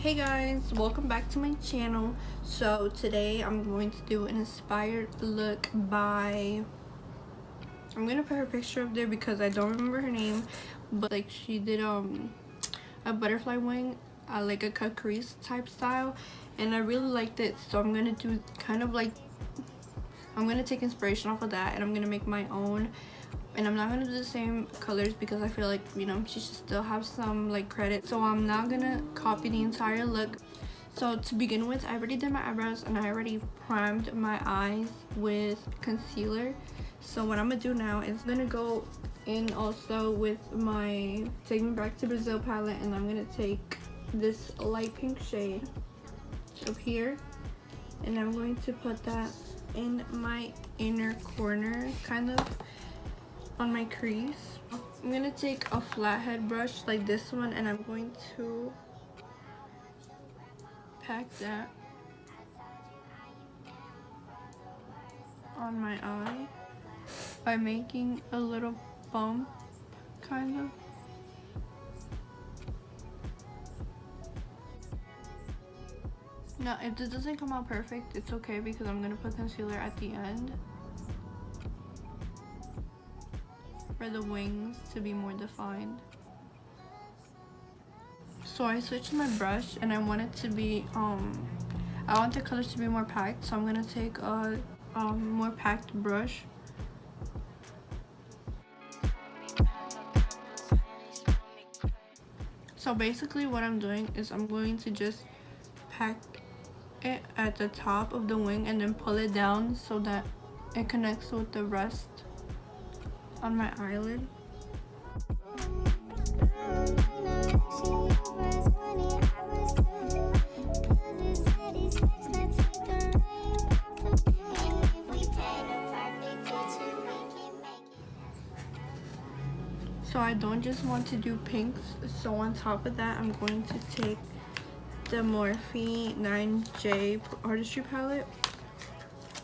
Hey guys, welcome back to my channel. So today I'm going to do an inspired look by, I'm gonna put her picture up there because I don't remember her name, but like she did a butterfly wing, like a cut crease type style, and I really liked it. So I'm gonna do kind of like, I'm gonna take inspiration off of that and I'm gonna make my own. And I'm not gonna do the same colors because I feel like, you know, she should still have some like credit. So I'm not gonna copy the entire look. So to begin with, I already did my eyebrows and I already primed my eyes with concealer. So what I'm gonna do now is I'm gonna go in also with my Take Me Back to Brazil palette, and I'm gonna take this light pink shade up here and I'm going to put that in my inner corner, kind of on my crease. I'm gonna take a flathead brush like this one and I'm going to pack that on my eye by making a little bump, kind of. Now if this doesn't come out perfect, it's okay because I'm gonna put concealer at the end for the wings to be more defined. So I switched my brush and I want it to be I want the colors to be more packed, so I'm gonna take a more packed brush. So basically what I'm doing is I'm going to just pack it at the top of the wing and then pull it down so that it connects with the rest on my eyelid. So I don't just want to do pinks, so on top of that I'm going to take the Morphe 9J Artistry palette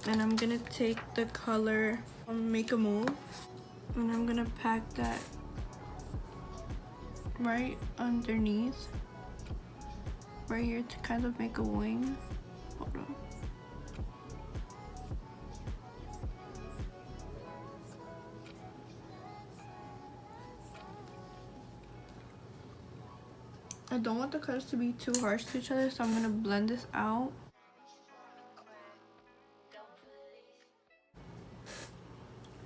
and I'm gonna take the color Make a Move and I'm gonna pack that right underneath right here to kind of make a wing. Hold on. I don't want the colors to be too harsh to each other, so I'm gonna blend this out.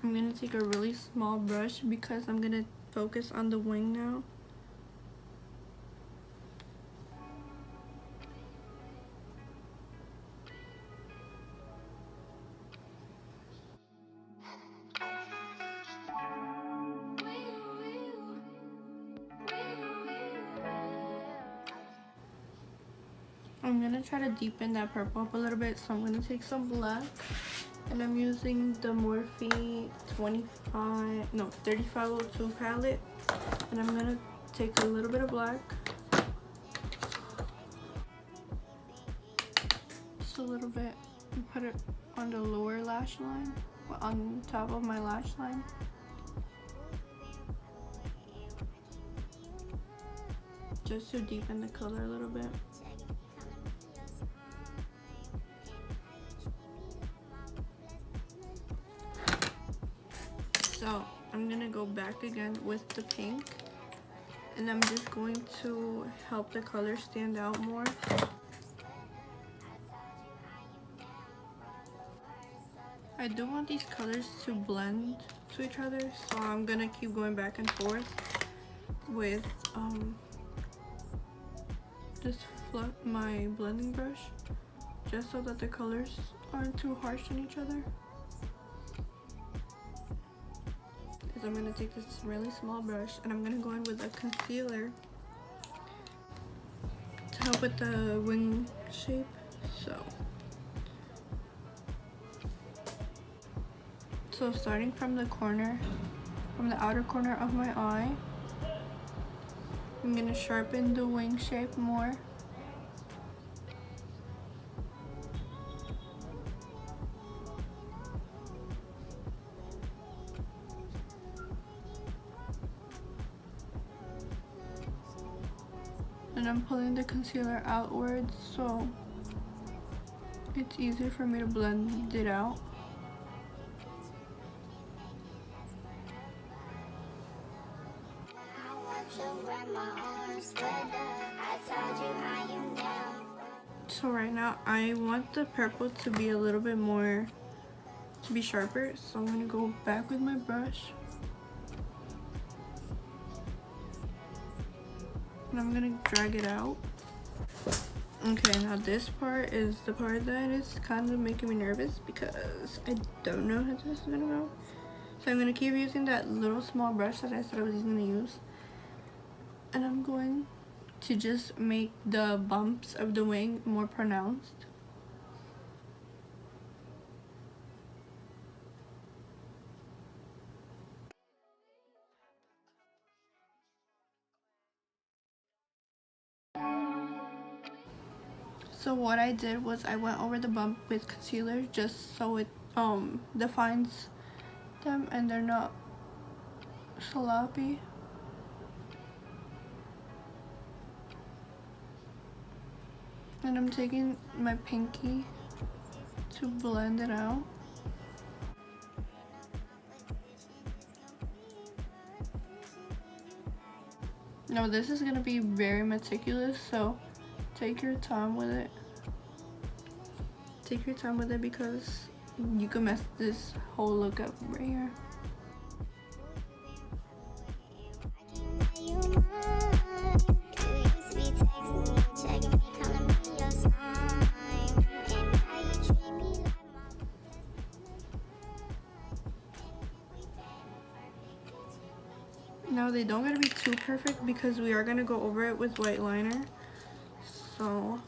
I'm gonna take a really small brush because I'm gonna focus on the wing now. I'm gonna try to deepen that purple up a little bit, so I'm gonna take some black and I'm using the Morphe 3502 palette and I'm gonna take a little bit of black, just a little bit, and put it on the lower lash line, on top of my lash line. Just to deepen the color a little bit. So I'm gonna go back again with the pink and I'm just going to help the color stand out more. I do want these colors to blend to each other, so I'm gonna keep going back and forth with my blending brush, just so that the colors aren't too harsh on each other. So I'm gonna take this really small brush and I'm gonna go in with a concealer to help with the wing shape. So starting from the corner, from the outer corner of my eye, I'm gonna sharpen the wing shape more. and I'm pulling the concealer outwards so it's easier for me to blend it out. So right now I want the purple to be a little bit more, to be sharper, so I'm gonna go back with my brush and I'm gonna drag it out. Okay, now this part is the part that is kind of making me nervous because I don't know how this is gonna go. So I'm gonna keep using that little small brush that I said I was gonna use, and I'm going to just make the bumps of the wing more pronounced. So what I did was I went over the bump with concealer just so it defines them and they're not sloppy. And I'm taking my pinky to blend it out. Now this is gonna be very meticulous, so take your time with it. Take your time with it because you can mess this whole look up right here. Now they don't gotta be too perfect because we are gonna go over it with white liner. So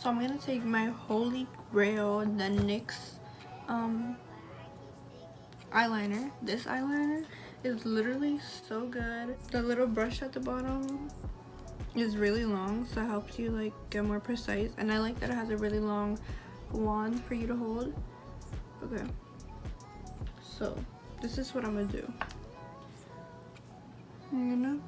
I'm gonna take my holy grail, the NYX eyeliner. This eyeliner is literally so good. The little brush at the bottom is really long, so it helps you like get more precise, and I like that it has a really long wand for you to hold. Okay, so this is what I'm gonna do. I'm gonna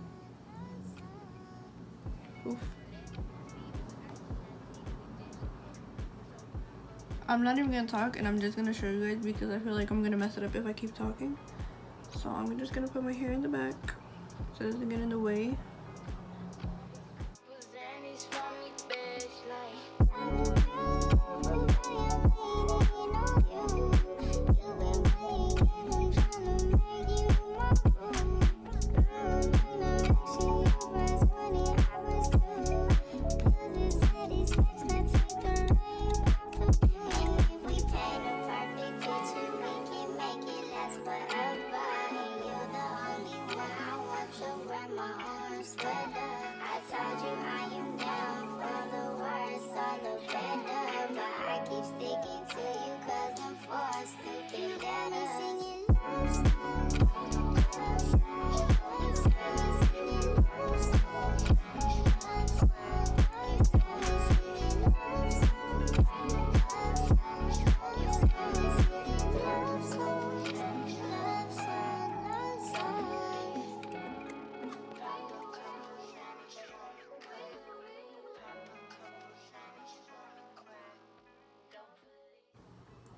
I'm not even gonna talk, and I'm just gonna show you guys because I feel like I'm gonna mess it up if I keep talking. So I'm just gonna put my hair in the back so it doesn't get in the way.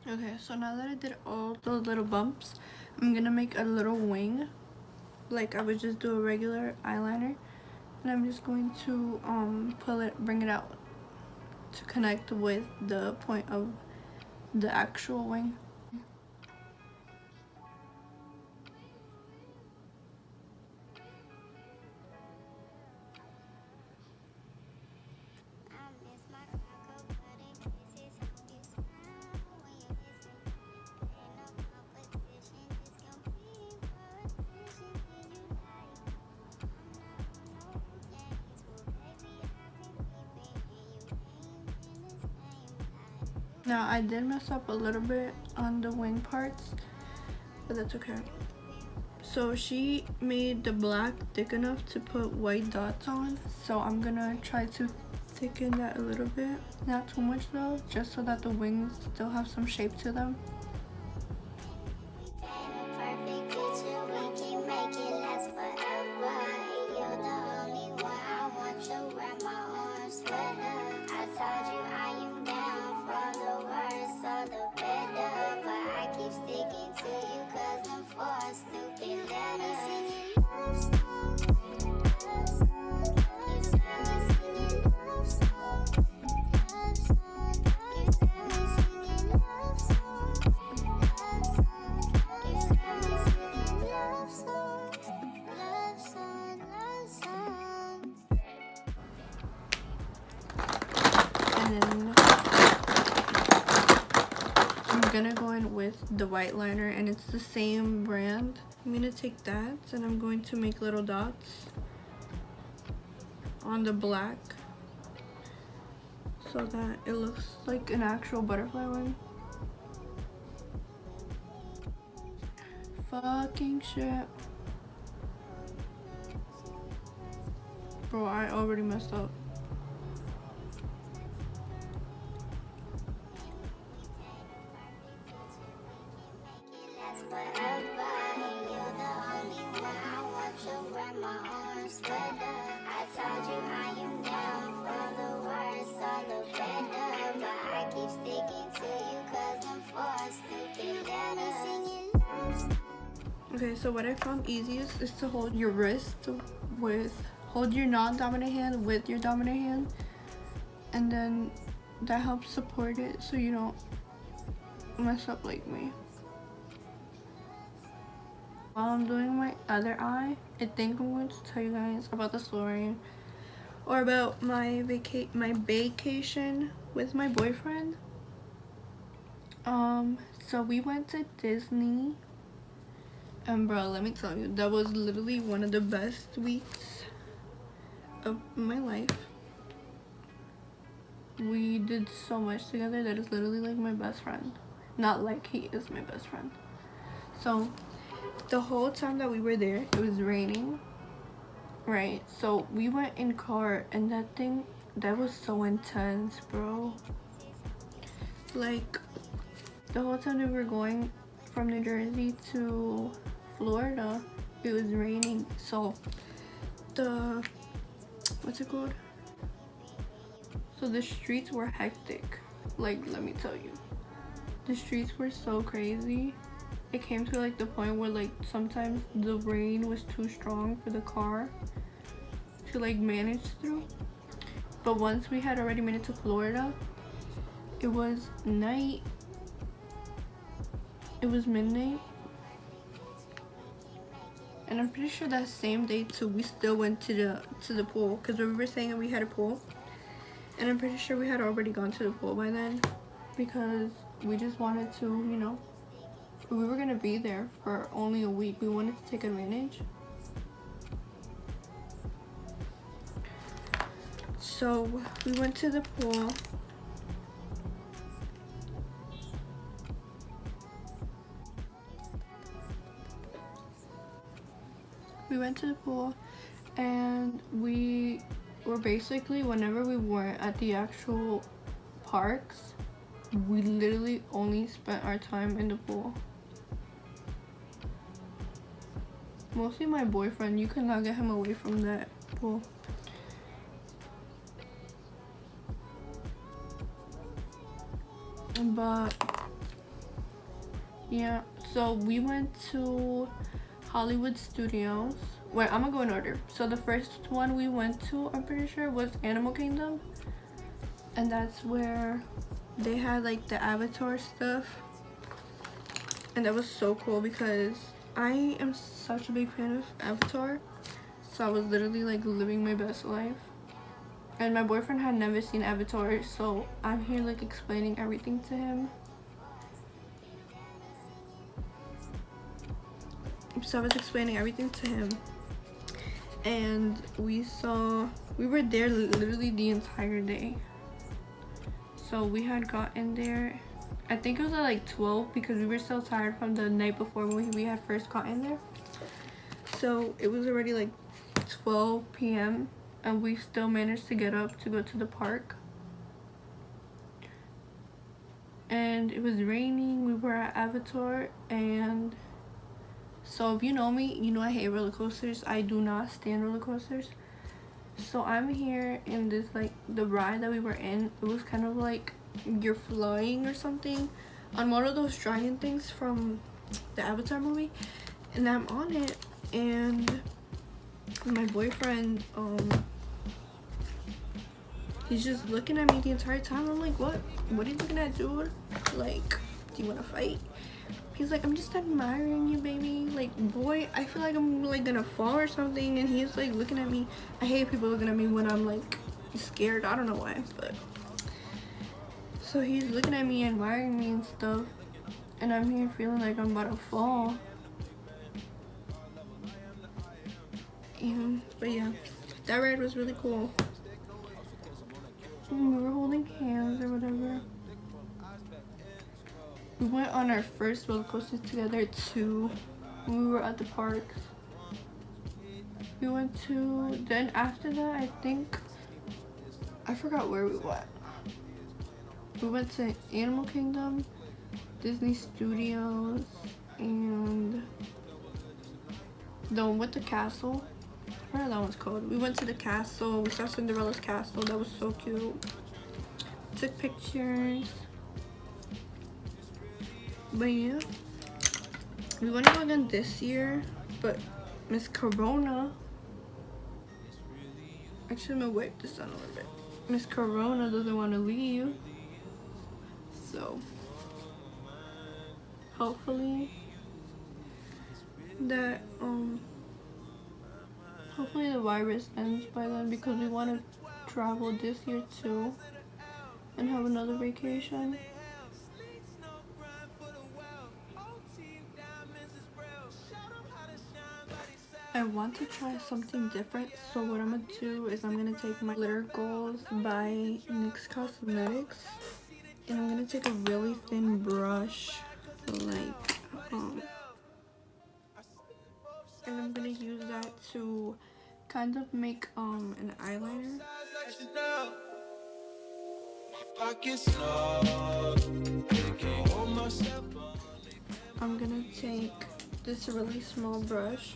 Okay, so now that I did all those little bumps, I'm gonna make a little wing like I would just do a regular eyeliner, and I'm just going to bring it out to connect with the point of the actual wing. Now I did mess up a little bit on the wing parts, but that's okay. So she made the black thick enough to put white dots on, so I'm gonna try to thicken that a little bit. Not too much though, just so that the wings still have some shape to them. And then I'm gonna go in with the white liner, and it's the same brand. I'm gonna take that and I'm going to make little dots on the black so that it looks like an actual butterfly wing. Fucking shit. Bro, I already messed up. Okay, so what I found easiest is to hold your wrist hold your non-dominant hand with your dominant hand, and then that helps support it so you don't mess up like me. While I'm doing my other eye, I think I'm going to tell you guys about the story or about my vacation with my boyfriend. So we went to Disney, and bro, let me tell you, that was literally one of the best weeks of my life. We did so much together that is literally like my best friend. Not like he is my best friend. So the whole time that we were there, it was raining, right? So we went in car, and that was so intense, bro. Like, the whole time that we were going from New Jersey to Florida, it was raining. So what's it called? So the streets were hectic. Like, let me tell you, the streets were so crazy. It came to like the point where like sometimes the rain was too strong for the car to like manage through. But once we had already made it to Florida, it was night. It was midnight, and I'm pretty sure that same day too we still went to the pool, because we were saying we had a pool, and I'm pretty sure we had already gone to the pool by then, because we just wanted to, you know, we were gonna be there for only a week. We wanted to take advantage. So we went to the pool. We went to the pool, and we were basically, whenever we weren't at the actual parks, we literally only spent our time in the pool. Mostly my boyfriend, you could not get him away from that pool. But yeah, so we went to Hollywood Studios. Wait, I'm gonna go in order. So the first one we went to, I'm pretty sure, was Animal Kingdom, and that's where they had like the Avatar stuff, and that was so cool because I am such a big fan of Avatar, so I was literally like living my best life. And my boyfriend had never seen Avatar, so I'm here like explaining everything to him. So I was explaining everything to him, and we were there literally the entire day. So we had gotten there, I think it was at like 12, because we were so tired from the night before when we had first gotten there. So it was already like 12 p.m. and we still managed to get up to go to the park. And it was raining. We were at Avatar, and so if you know me, you know I hate roller coasters. I do not stand roller coasters. So I'm here in this, like, the ride that we were in. It was kind of like you're flying or something on one of those dragon things from the Avatar movie, and I'm on it, and my boyfriend, he's just looking at me the entire time. I'm like, what are you looking at, dude? Like, do you want to fight? He's like, I'm just admiring you, baby. Like, boy, I feel like I'm like gonna fall or something. And he's like looking at me. I hate people looking at me when I'm like scared. I don't know why, but so he's looking at me, admiring me and stuff, and I'm here feeling like I'm about to fall. And but yeah, that ride was really cool. And we were holding hands or whatever. We went on our first roller coaster together too when we were at the parks. We went to, then after that, I think, I forgot where we went. We went to Animal Kingdom, Disney Studios, and the one with the castle. I forgot what that one's called. We went to the castle. We saw Cinderella's castle. That was so cute. Took pictures. But yeah, we want to go again this year, but Miss Corona, actually I'm gonna wipe this down a little bit. Miss Corona doesn't want to leave, so hopefully that hopefully the virus ends by then, because we want to travel this year too and have another vacation. I want to try something different, so what I'm gonna do is I'm gonna take my glitter goals by NYX Cosmetics, and I'm gonna take a really thin brush, like and I'm gonna use that to kind of make an eyeliner. I'm gonna take this really small brush,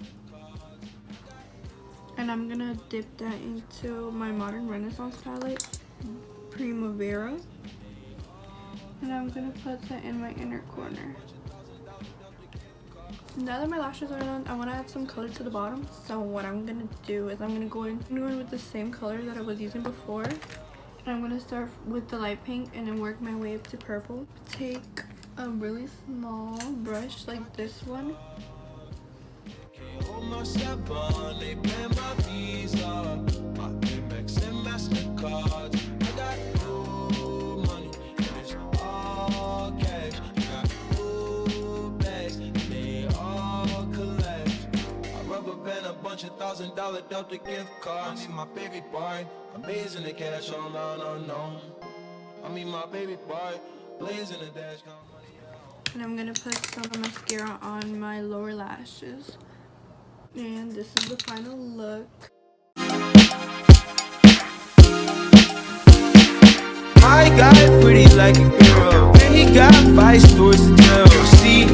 and I'm gonna dip that into my Modern Renaissance palette, Primavera, and I'm gonna put that in my inner corner. Now that my lashes are done, I want to add some color to the bottom. So what I'm gonna do is I'm gonna go in with the same color that I was using before, and I'm gonna start with the light pink and then work my way up to purple. Take a really small brush like this one, $1,000 Delta gift card. I mean my baby boy, amazing the cash online unknown. I mean my baby boy, blazing the dash. and I'm gonna put some mascara on my lower lashes, and this is the final look. My guy pretty like a girl, and he got 5 stores to tell. See,